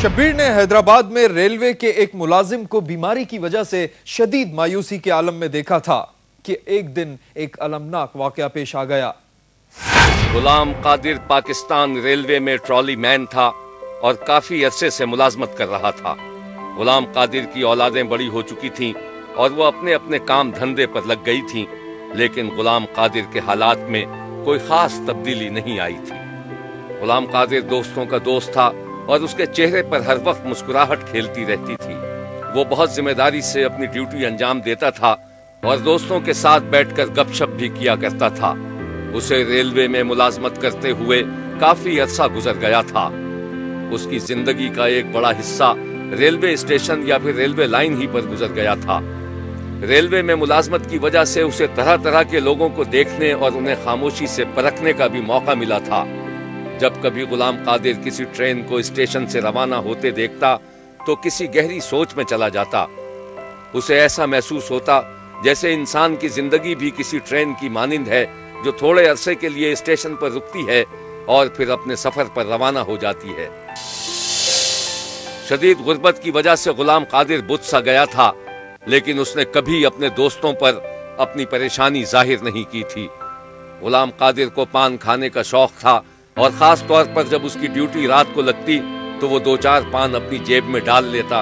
शब्बीर ने हैदराबाद में रेलवे के एक मुलाजिम को बीमारी की वजह से शदीद मायूसी के आलम में देखा था कि एक दिन एक अलमनाक वाकया पेश आ गया। गुलाम कादिर पाकिस्तान रेलवे में ट्रॉली मैन था और काफी अरसे से मुलाजमत कर रहा था। गुलाम कादिर की औलादें बड़ी हो चुकी थीं और वो अपने अपने काम धंधे पर लग गई थीं, लेकिन गुलाम कादिर के हालात में कोई खास तब्दीली नहीं आई थी। गुलाम कादिर दोस्तों का दोस्त था और उसके चेहरे पर हर वक्त मुस्कुराहट खेलती रहती थी। वो बहुत जिम्मेदारी से अपनी ड्यूटी अंजाम देता था और दोस्तों के साथ बैठकर गपशप भी किया करता था। उसे रेलवे में मुलाजमत करते हुए काफी अरसा गुजर गया था। उसकी जिंदगी का एक बड़ा हिस्सा रेलवे स्टेशन या फिर रेलवे लाइन ही पर गुजर गया था। रेलवे में मुलाजमत की वजह से उसे तरह तरह के लोगों को देखने और उन्हें खामोशी से परखने का भी मौका मिला था। जब कभी गुलाम कादिर किसी ट्रेन को स्टेशन से रवाना होते देखता तो किसी गहरी सोच में चला जाता। उसे ऐसा महसूस होता जैसे इंसान की जिंदगी भी किसी ट्रेन की मानिंद है जो थोड़े अरसे के लिए स्टेशन पर रुकती है और फिर अपने सफर पर रवाना हो जाती है। शदीद गुर्बत की वजह से गुलाम कादिर बुझ सा गया था, लेकिन उसने कभी अपने दोस्तों पर अपनी परेशानी जाहिर नहीं की थी। गुलाम कादिर को पान खाने का शौक था और खास तौर पर जब उसकी ड्यूटी रात को लगती तो वो 2-4 पान अपनी जेब में डाल लेता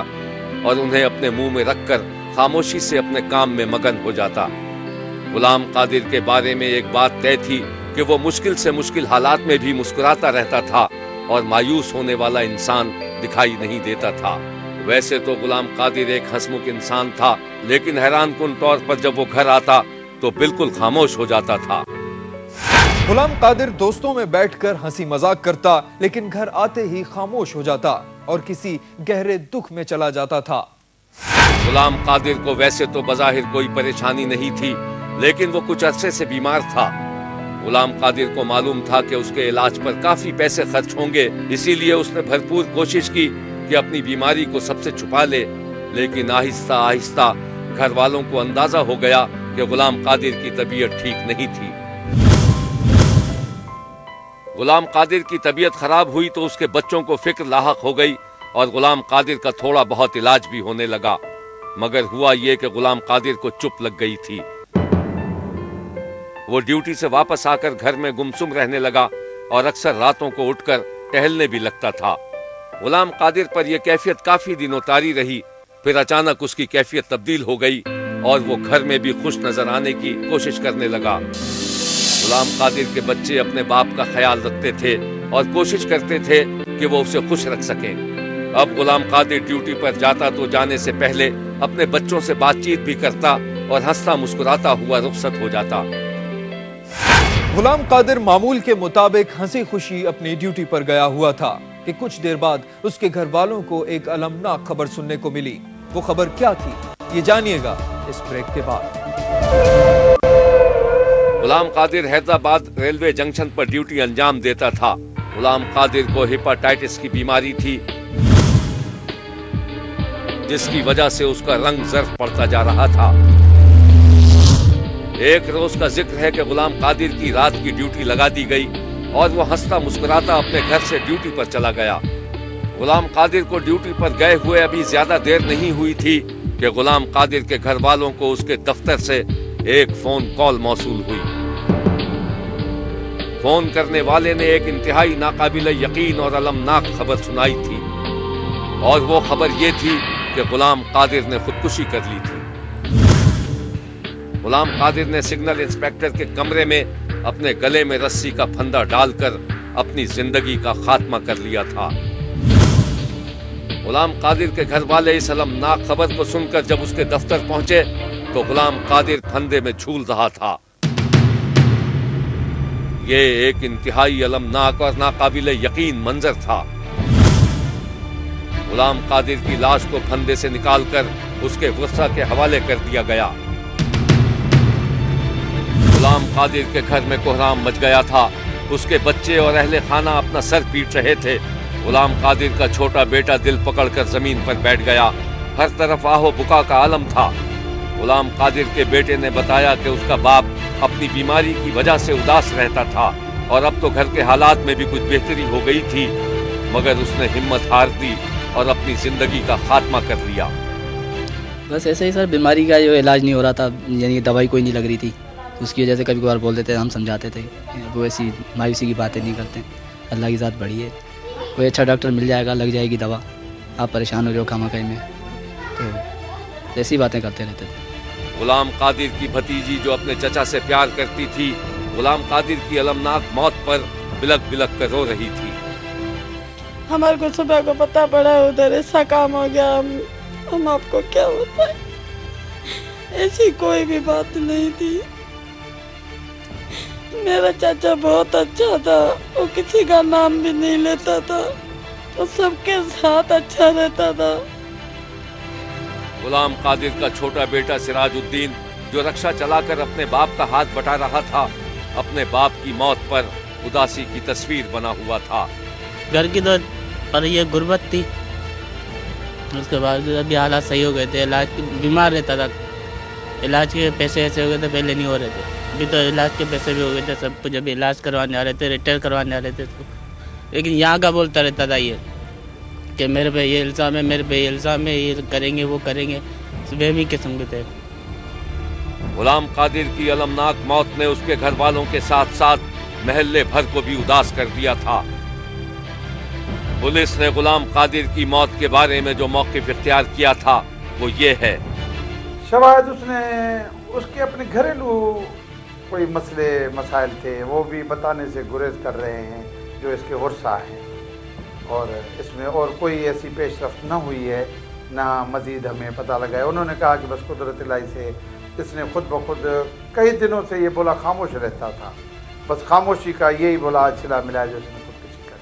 और उन्हें अपने मुंह में रखकर खामोशी से अपने काम में मगन हो जाता। गुलाम कादिर के बारे में एक बात तय थी कि वो मुश्किल से मुश्किल हालात में भी मुस्कुराता रहता था और मायूस होने वाला इंसान दिखाई नहीं देता था। वैसे तो गुलाम कादिर एक हंसमुख इंसान था, लेकिन हैरानकुन तौर पर जब वो घर आता तो बिल्कुल खामोश हो जाता था। गुलाम कादिर दोस्तों में बैठकर हंसी मजाक करता, लेकिन घर आते ही खामोश हो जाता और किसी गहरे दुख में चला जाता था। गुलाम कादिर को वैसे तो बज़ाहिर कोई परेशानी नहीं थी, लेकिन वो कुछ अरसे से बीमार था। गुलाम कादिर को मालूम था कि उसके इलाज पर काफी पैसे खर्च होंगे, इसीलिए उसने भरपूर कोशिश की कि अपनी बीमारी को सबसे छुपा ले, लेकिन आहिस्ता आहिस्ता घर वालों को अंदाजा हो गया कि गुलाम कादिर की तबीयत ठीक नहीं थी। गुलाम कादिर की तबीयत खराब हुई तो उसके बच्चों को फिक्र लाहक हो गई और गुलाम कादिर का थोड़ा बहुत इलाज भी होने लगा, मगर हुआ ये कि गुलाम कादिर को चुप लग गई थी। वो ड्यूटी से वापस आकर घर में गुमसुम रहने लगा और अक्सर रातों को उठकर टहलने भी लगता था। गुलाम कादिर पर यह कैफियत काफी दिनों तारी रही, फिर अचानक उसकी कैफियत तब्दील हो गई और वो घर में भी खुश नजर आने की कोशिश करने लगा। गुलाम कादिर के बच्चे अपने बाप का ख्याल रखते थे और कोशिश करते थे कि वो उसे खुश रख सकें। अब गुलाम कादिर ड्यूटी पर जाता तो जाने से पहले अपने बच्चों से बातचीत भी करता और हंसता मुस्कुराता हुआ रुखसत हो जाता। गुलाम कादिर मामूल के मुताबिक हंसी खुशी अपनी ड्यूटी पर गया हुआ था कि कुछ देर बाद उसके घर वालों को एक अलमनाक खबर सुनने को मिली। वो खबर क्या थी, ये जानिएगा इस ब्रेक के बाद। गुलाम कादिर हैदराबाद रेलवे जंक्शन पर ड्यूटी अंजाम देता था। गुलाम कादिर को हेपेटाइटिस की बीमारी थी, जिसकी वजह से उसका रंग जर्द पड़ता जा रहा था। एक रोज का जिक्र है कि गुलाम कादिर की रात की ड्यूटी लगा दी गई और वो हंसता मुस्कुराता अपने घर से ड्यूटी पर चला गया। गुलाम कादिर को ड्यूटी पर गए हुए अभी ज्यादा देर नहीं हुई थी कि गुलाम कादिर के घर वालों को उसके दफ्तर से एक फोन कॉल मौसूल हुई। फोन करने वाले ने एक इंतहाई नाकाबिल यकीन और अलमनाक खबर सुनाई थी, और वो खबर ये थी कि गुलाम कादिर ने खुदकुशी कर ली थी। गुलाम कादिर ने सिग्नल इंस्पेक्टर के कमरे में अपने गले में रस्सी का फंदा डालकर अपनी जिंदगी का खात्मा कर लिया था। गुलाम कादिर के घर वाले इस अलमनाक खबर को सुनकर जब उसके दफ्तर पहुंचे तो गुलाम कादिर फंदे में झूल रहा था। ये एक इंतहाई अलमनाक और नाकाबिल यकीन मंजर था। गुलाम कादिर की लाश को फंदे से निकालकर उसके वरसा के हवाले कर दिया गया। गुलाम कादिर के घर में कोहराम मच गया था। उसके बच्चे और अहले खाना अपना सर पीट रहे थे। गुलाम कादिर का छोटा बेटा दिल पकड़कर जमीन पर बैठ गया। हर तरफ आहो बुका का आलम था। गुलाम कादिर के बेटे ने बताया कि उसका बाप अपनी बीमारी की वजह से उदास रहता था और अब तो घर के हालात में भी कुछ बेहतरी हो गई थी, मगर उसने हिम्मत हार दी और अपनी जिंदगी का खात्मा कर लिया। बस ऐसे ही सर, बीमारी का जो इलाज नहीं हो रहा था, यानी कि दवाई कोई नहीं लग रही थी, तो उसकी वजह से कभी कभार बोल देते, हम समझाते थे, वो ऐसी मायूसी की बातें नहीं करते। अल्लाह की ज़ात बड़ी है, कोई अच्छा डॉक्टर मिल जाएगा, लग जाएगी दवा, आप परेशान हो रहे हो खामखा में, तो ऐसी बातें करते रहते थे। गुलाम कादिर की भतीजी जो अपने चचा से प्यार करती थी, गुलाम कादिर की अलमनाक मौत पर बिलक बिलक कर रो रही थी। हमारे को सुबह को पता पड़ा उधर ऐसा काम हो गया, हम आपको क्या बताएं, ऐसी कोई भी बात नहीं थी। मेरा चाचा बहुत अच्छा था, वो किसी का नाम भी नहीं लेता था, वो सबके साथ अच्छा रहता था। गुलाम कादिर का छोटा बेटा सिराजुद्दीन, जो रक्षा चलाकर अपने बाप का हाथ बटा रहा था, अपने बाप की मौत पर उदासी की तस्वीर बना हुआ था। घर की तो पर ये गुर्बत थी, उसके बाद अभी हालात सही हो गए थे, इलाज बीमार रहता था, इलाज के पैसे ऐसे हो गए थे, पहले नहीं हो रहे थे, अभी तो इलाज के पैसे भी हो गए थे, सब कुछ अभी इलाज करवाने आ रहे थे, रिटायर करवाने आ रहे थे तो। लेकिन यहाँ का बोलता रहता था ये कि मेरे पे ये इल्ज़ाम है, मेरे पे ये इल्ज़ाम है, ये करेंगे वो करेंगे, वहमी किस्म के थे। गुलाम कादिर की अलमनाक मौत ने उसके घर वालों के साथ साथ महल्ले भर को भी उदास कर दिया था। पुलिस ने गुलाम कादिर की मौत के बारे में जो मौक़िफ़ इख्तियार किया था वो ये है। शायद उसके अपने घरेलू कोई मसले मसाइल थे, वो भी बताने से गुरेज कर रहे हैं, जो इसके वर्षा हैं, और इसमें और कोई ऐसी पेशरफ्त न हुई है, ना मज़ीद हमें पता लगा है। उन्होंने कहा कि बस कुदरत इलाही से इसने खुद ब खुद कई दिनों से ये बोला खामोश रहता था, बस खामोशी का यही बोला सिला मिला जो इसने खुदकुशी कर।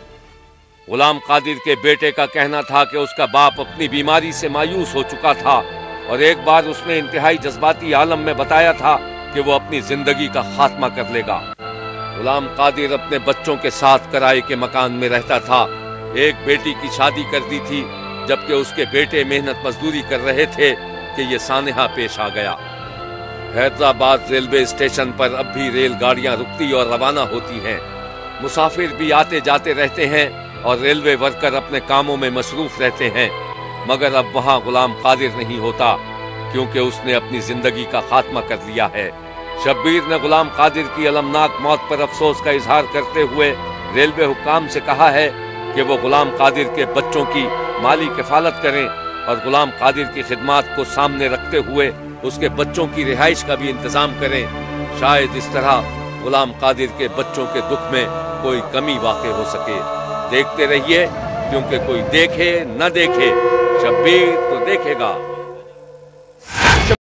गुलाम कादिर के बेटे का कहना था कि उसका बाप अपनी बीमारी से मायूस हो चुका था और एक बार उसने इंतहाई जज्बाती आलम में बताया था कि वो अपनी जिंदगी का खात्मा कर लेगा। गुलाम कादिर अपने बच्चों के साथ किराए के मकान में रहता था। एक बेटी की शादी कर दी थी, जबकि उसके बेटे मेहनत मजदूरी कर रहे थे कि ये सानेहा पेश आ गया। हैदराबाद रेलवे स्टेशन पर अब भी रेलगाड़ियां रुकती और रवाना होती हैं। मुसाफिर भी आते जाते रहते हैं और रेलवे वर्कर अपने कामों में मसरूफ रहते हैं, मगर अब वहां गुलाम कादिर नहीं होता, क्योंकि उसने अपनी जिंदगी का खात्मा कर लिया है। शब्बीर ने गुलाम कादिर की अलमनाक मौत पर अफसोस का इजहार करते हुए रेलवे हुक्काम से कहा है कि वो गुलाम कादिर के बच्चों की माली किफालत करें और गुलाम कादिर की खिदमात को सामने रखते हुए उसके बच्चों की रिहाइश का भी इंतजाम करें। शायद इस तरह गुलाम कादिर के बच्चों के दुख में कोई कमी वाक़ई हो सके। देखते रहिए, क्योंकि कोई देखे न देखे, शब्बीर तो देखेगा।